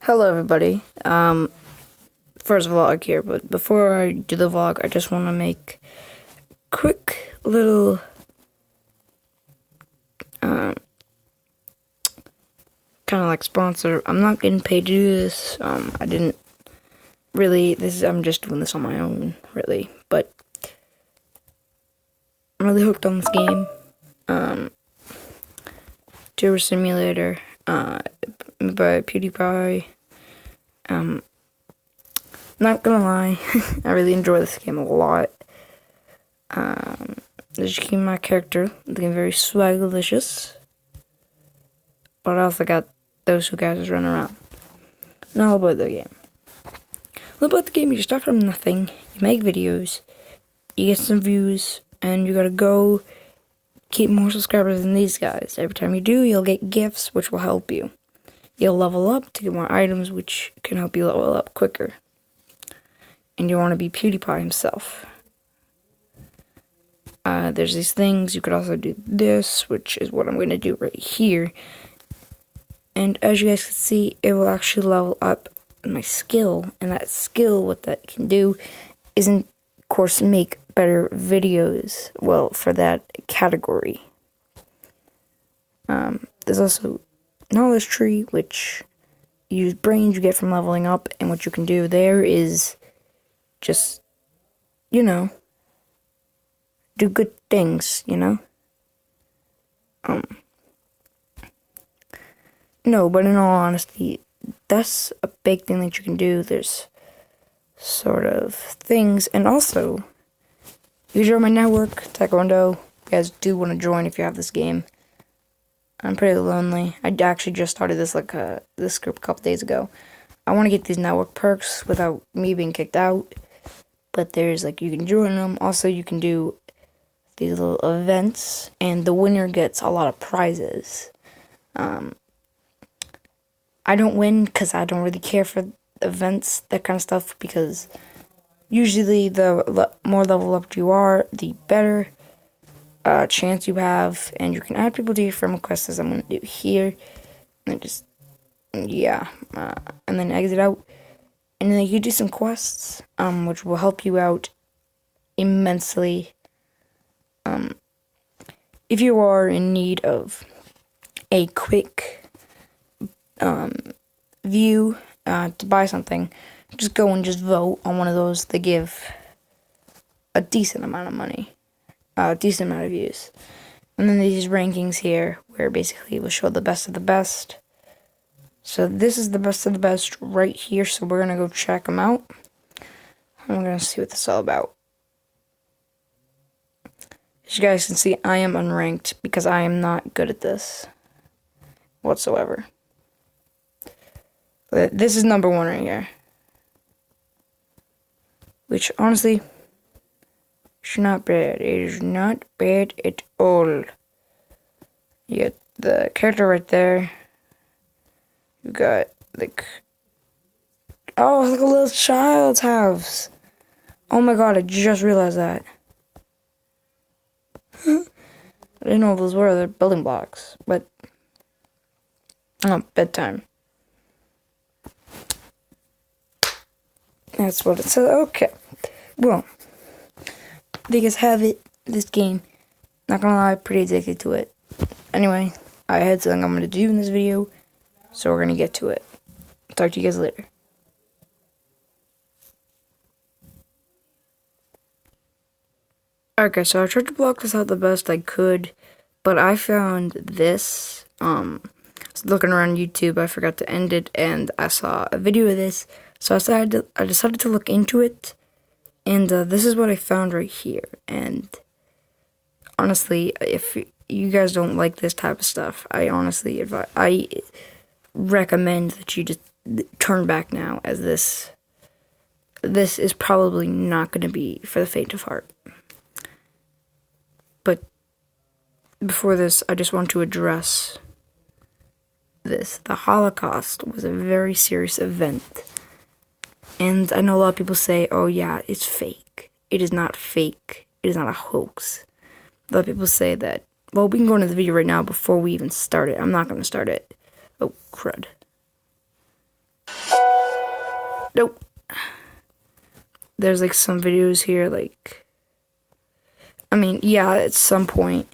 Hello everybody, first vlog here, but before I do the vlog, I just want to make quick little, kind of like sponsor. I'm not getting paid to do this, I didn't really, I'm just doing this on my own, really, but I'm really hooked on this game, Tour Simulator, by PewDiePie. Not gonna lie, I really enjoy this game a lot. As you keep my character looking very swagalicious, but I also got those two guys running around. Not all about the game. All about the game, you start from nothing, you make videos, you get some views, and you gotta go keep more subscribers than these guys. Every time you do, you'll get gifts, which will help you. You'll level up to get more items, which can help you level up quicker. And you want to be PewDiePie himself. There's these things. You could also do this, which is what I'm going to do right here. And as you guys can see, it will actually level up my skill. And that skill, what that can do, is, of course, make better videos. Well, for that category. There's also knowledge tree, which you use brains you get from leveling up. And what you can do there is just, you know, do good things, you know? No, but in all honesty, that's a big thing that you can do. There's sort of things, and also, you join my network, Taekwondo. You guys do want to join if you have this game. I'm pretty lonely. I actually just started this, this group a couple days ago. I want to get these network perks without me being kicked out. But there's, you can join them. Also, you can do these little events, and the winner gets a lot of prizes. I don't win because I don't really care for events, that kind of stuff, because usually the more level up you are, the better chance you have, and you can add people to your friend requests, as I'm going to do here, and just, yeah, and then exit out. And then you do some quests, which will help you out immensely. If you are in need of a quick view to buy something, just go and just vote on one of those. They give a decent amount of money, a decent amount of views. And then these rankings here, where basically it will show the best of the best. So this is the best of the best right here, so we're going to go check them out. And we're going to see what this is all about. As you guys can see, I am unranked because I am not good at this whatsoever. But this is number 1 right here. Which, honestly, is not bad. It is not bad at all. You get the character right there. You got, oh, it's like a little child's house. Oh my god, I just realized that. I didn't know what those were. They're building blocks. But, oh, bedtime. That's what it says. Okay. Well, there you guys have it. This game. Not gonna lie, pretty addicted to it. Anyway, I had something I'm gonna do in this video. So we're going to get to it. Talk to you guys later. Okay, so I tried to block this out the best I could, but I found this. I was looking around YouTube, I forgot to end it, and I saw a video of this. So I decided to look into it, and this is what I found right here. And honestly, if you guys don't like this type of stuff, I recommend that you just turn back now, as this is probably not going to be for the faint of heart. But before this, I just want to address this. The Holocaust was a very serious event. And I know a lot of people say, oh yeah, it's fake. It is not fake. It is not a hoax. A lot of people say that. Well, we can go into the video right now before we even start it. I'm not going to start it. Oh, crud. Nope. There's like some videos here, like, I mean, yeah, at some point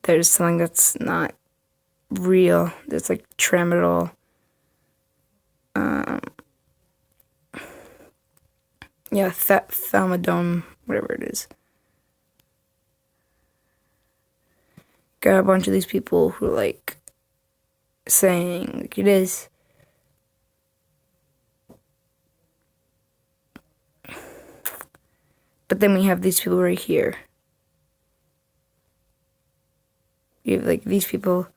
there's something that's not real. There's like tramadol. Yeah, thalmadone, whatever it is. Got a bunch of these people who are like saying like it is. But then we have these people right here. You have like these people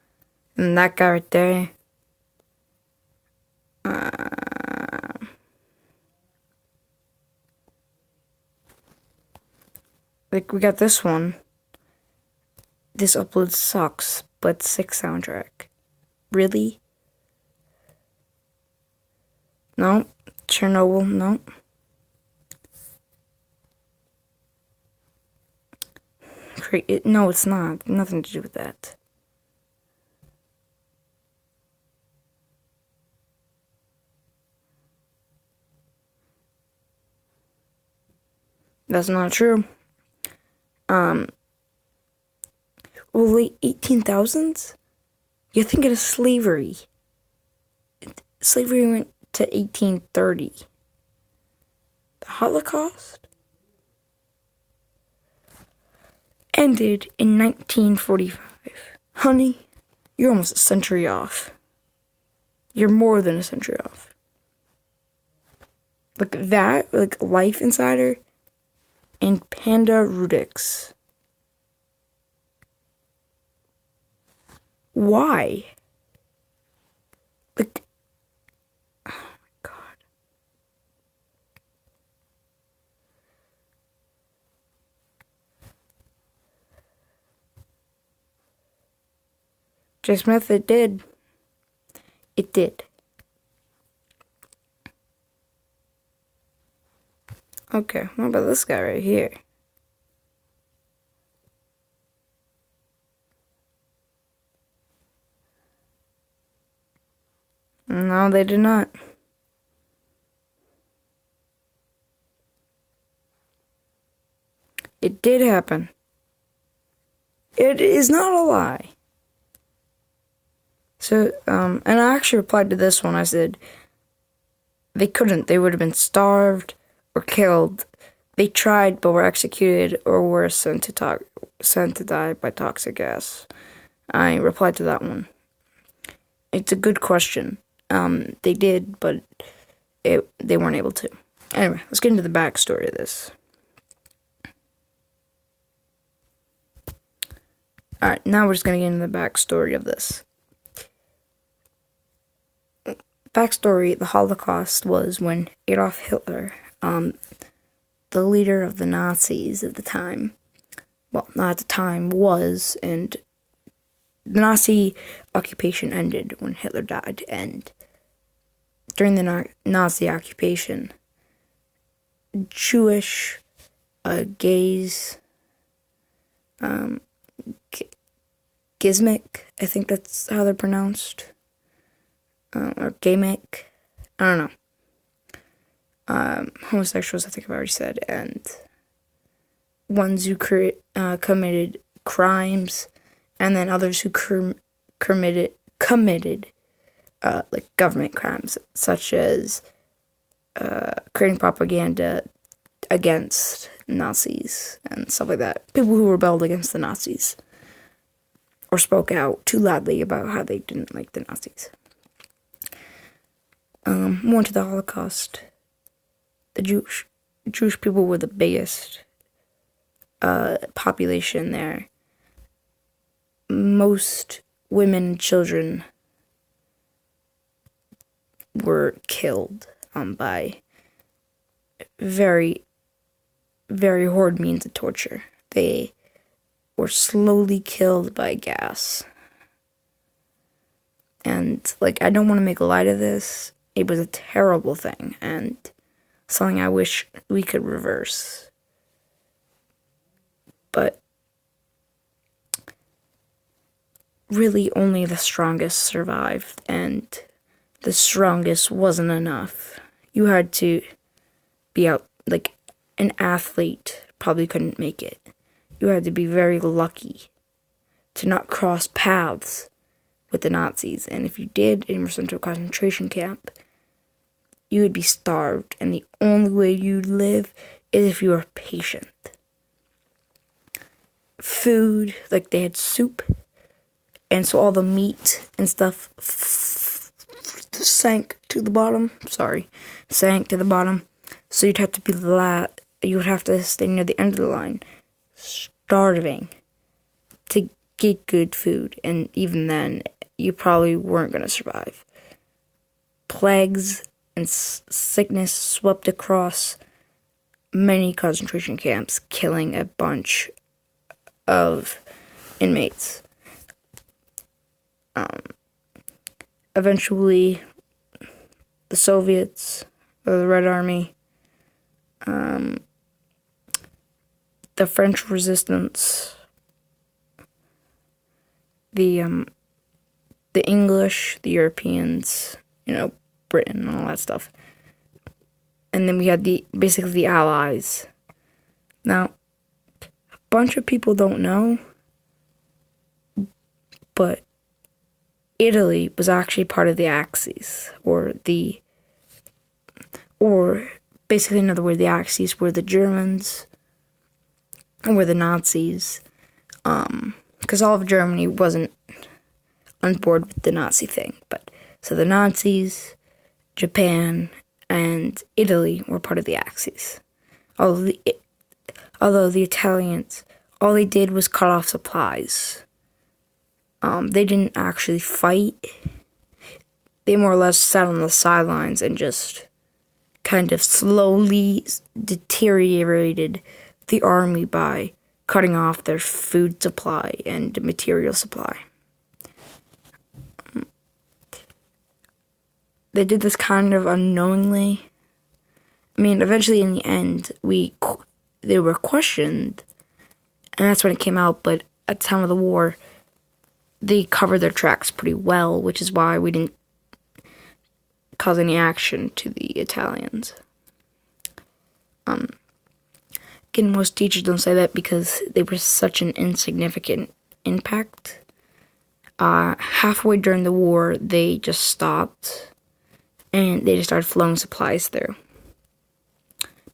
and that guy right there. Like we got this one. This upload sucks, but sick soundtrack. Really? No. Chernobyl, no. No, it's not. Nothing to do with that. That's not true. Well, late 18,000s? You're thinking of slavery. Slavery went to 1830. The Holocaust ended in 1945. Honey, you're almost a century off. You're more than a century off. Look at that, like Life Insider and Panda Rudix. Why? Like, oh my god. J. Smith, it did. It did. Okay, what about this guy right here? No, they did not. It did happen. It is not a lie. So, and I actually replied to this one. I said, they couldn't. They would have been starved or killed. They tried, but were executed or were sent to die by toxic gas. I replied to that one. It's a good question. They did, but they weren't able to. Anyway, let's get into the backstory of this. Alright, now we're just going to get into the backstory of this. Backstory, the Holocaust was when Adolf Hitler, the leader of the Nazis at the time, well, not at the time, was, and the Nazi occupation ended when Hitler died, and during the Nazi occupation, Jewish gays, Gizmic, I think that's how they're pronounced, or Gamic, I don't know, homosexuals, I think I've already said, and ones who committed crimes, and then others who committed like government crimes, such as creating propaganda against Nazis and stuff like that. People who rebelled against the Nazis or spoke out too loudly about how they didn't like the Nazis. More into the Holocaust. The Jewish people were the biggest population there. Most women and children were killed by very, very horrid means of torture. They were slowly killed by gas. And, like, I don't want to make light of this. It was a terrible thing, and something I wish we could reverse. But really only the strongest survived, and the strongest wasn't enough. you had to be out, like an athlete probably couldn't make it. You had to be very lucky to not cross paths with the Nazis, and if you did and you were sent to a concentration camp, you would be starved, and the only way you'd live is if you were patient. Food, like they had soup, and so all the meat and stuff sank to the bottom. So you'd have to you would have to stay near the end of the line, starving, to get good food, and even then, you probably weren't going to survive. Plagues and sickness swept across many concentration camps, killing a bunch of inmates. Eventually, the Soviets, or the Red Army, the French resistance, the English, the Europeans, Britain and all that stuff. And then we had basically the Allies. Now, a bunch of people don't know, but Italy was actually part of the Axis, or basically another word, the Axis were the Germans, and were the Nazis, because all of Germany wasn't on board with the Nazi thing, so the Nazis, Japan, and Italy were part of the Axis. Although the Italians, all they did was cut off supplies. They didn't actually fight. They more or less sat on the sidelines and just kind of slowly deteriorated the army by cutting off their food supply and material supply. They did this kind of unknowingly. I mean, eventually in the end, they were questioned, and that's when it came out, but at the time of the war, they covered their tracks pretty well, which is why we didn't cause any action to the Italians. Again, most teachers don't say that because they were such an insignificant impact. Halfway during the war, they just stopped, and they just started flowing supplies through,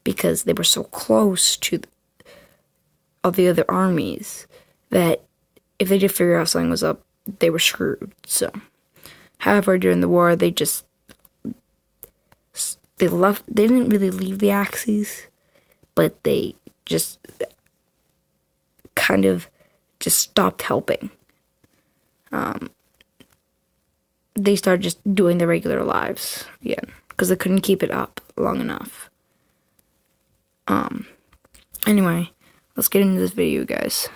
because they were so close to all the other armies that if they did figure out something was up, they were screwed. So, however, during the war, they didn't really leave the Axis, but they just kind of just stopped helping. They started just doing their regular lives again, because they couldn't keep it up long enough. Anyway, let's get into this video, guys.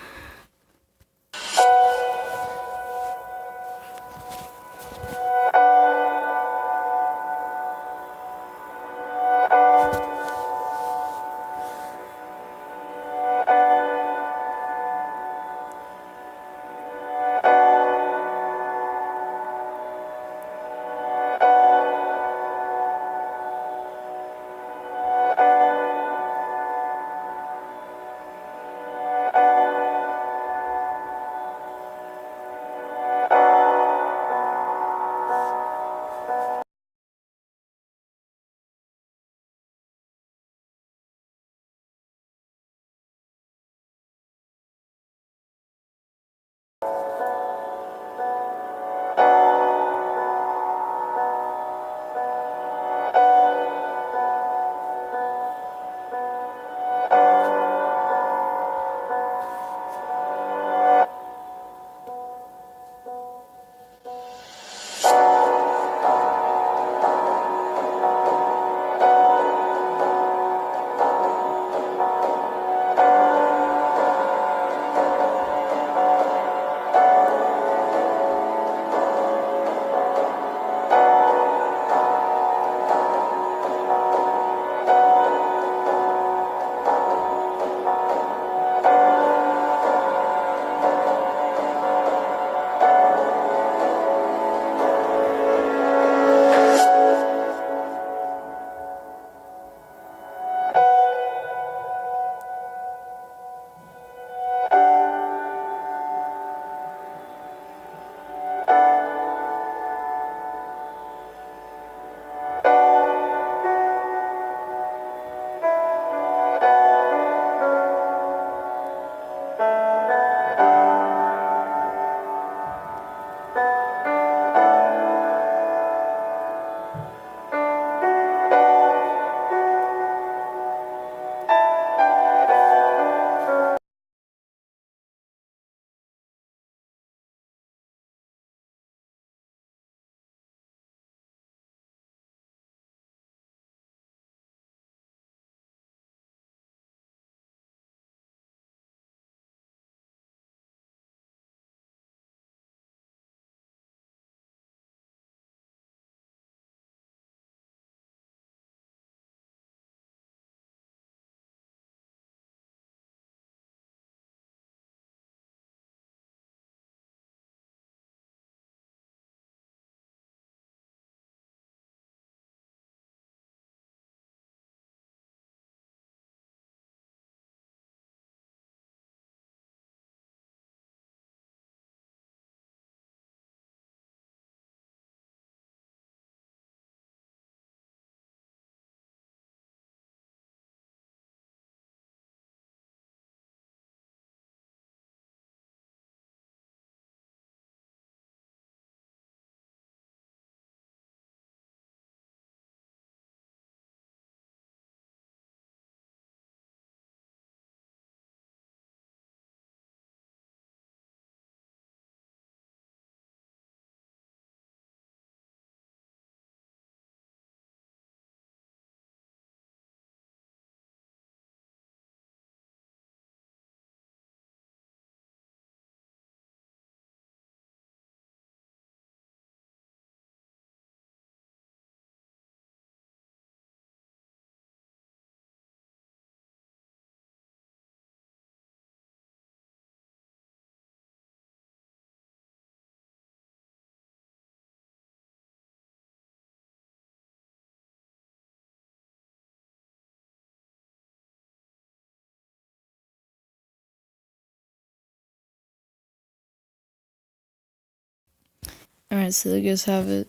Alright, so you guys have it.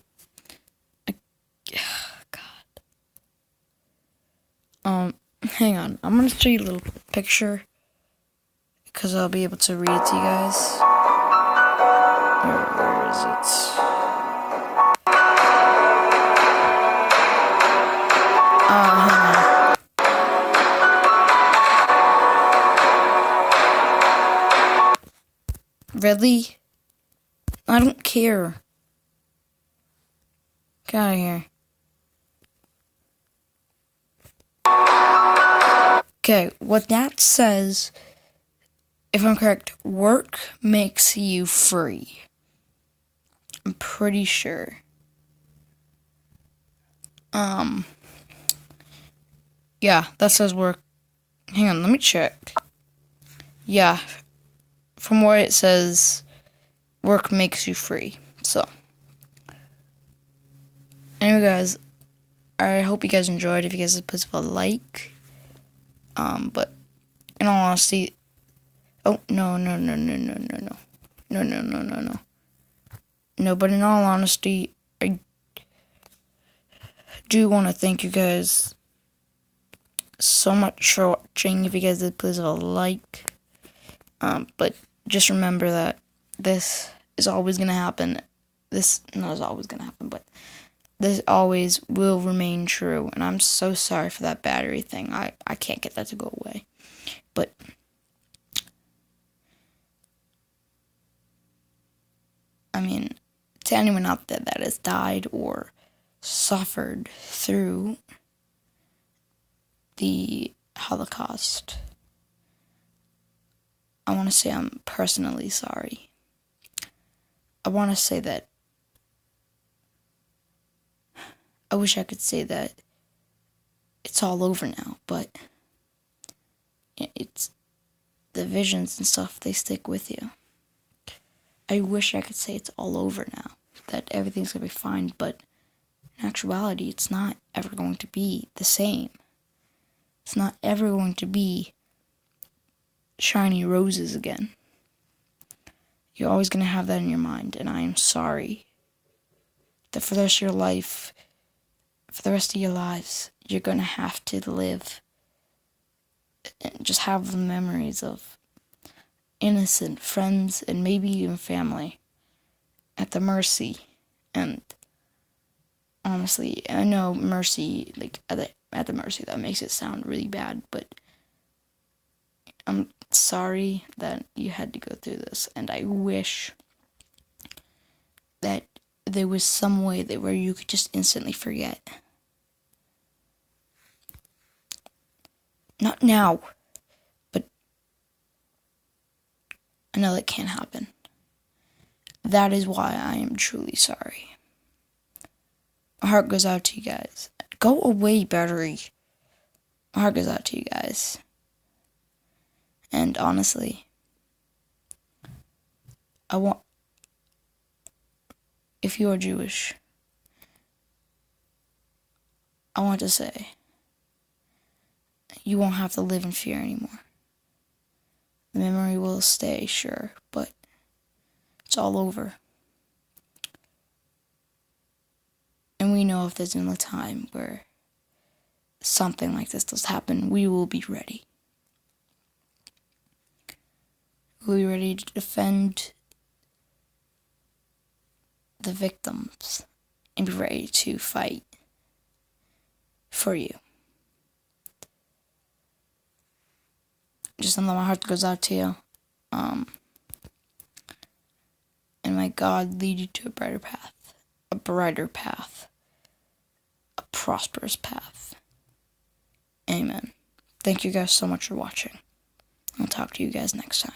God. Hang on. I'm gonna show you a little picture because I'll be able to read it to you guys. Where is it? Hang on. Really? I don't care. Get out of here. Okay, what that says, if I'm correct, work makes you free. I'm pretty sure. Yeah, that says work. Hang on, let me check. Yeah, from where it says, work makes you free. So, anyway, guys, I hope you guys enjoyed. If you guys please leave a like. But in all honesty, oh no. No, but in all honesty, I do want to thank you guys so much for watching. If you guys did, please leave a like. But just remember that this is always gonna happen. This not is always gonna happen, but this always will remain true. And I'm so sorry for that battery thing. I can't get that to go away. But I mean, to anyone out there that has died or suffered through the Holocaust, I want to say I'm personally sorry. I want to say that I wish I could say that it's all over now, but it's the visions and stuff, they stick with you. I wish I could say it's all over now, that everything's going to be fine, but in actuality, it's not ever going to be the same. It's not ever going to be shiny roses again. You're always going to have that in your mind, and I am sorry that for the rest of your life, for the rest of your lives, you're going to have to live and just have the memories of innocent friends and maybe even family at the mercy. And honestly, I know mercy, like at the mercy, that makes it sound really bad, but I'm sorry that you had to go through this, and I wish that there was some way that where you could just instantly forget. Not now, but I know that can't happen. That is why I am truly sorry. My heart goes out to you guys. Go away, battery. My heart goes out to you guys. And honestly, if you are Jewish, I want to say, you won't have to live in fear anymore. The memory will stay, sure, but it's all over. And we know if there's a time where something like this does happen, we will be ready. We'll be ready to defend the victims and be ready to fight for you. Just know my heart goes out to you. And may God lead you to a brighter path, a prosperous path. Amen. Thank you guys so much for watching. I'll talk to you guys next time.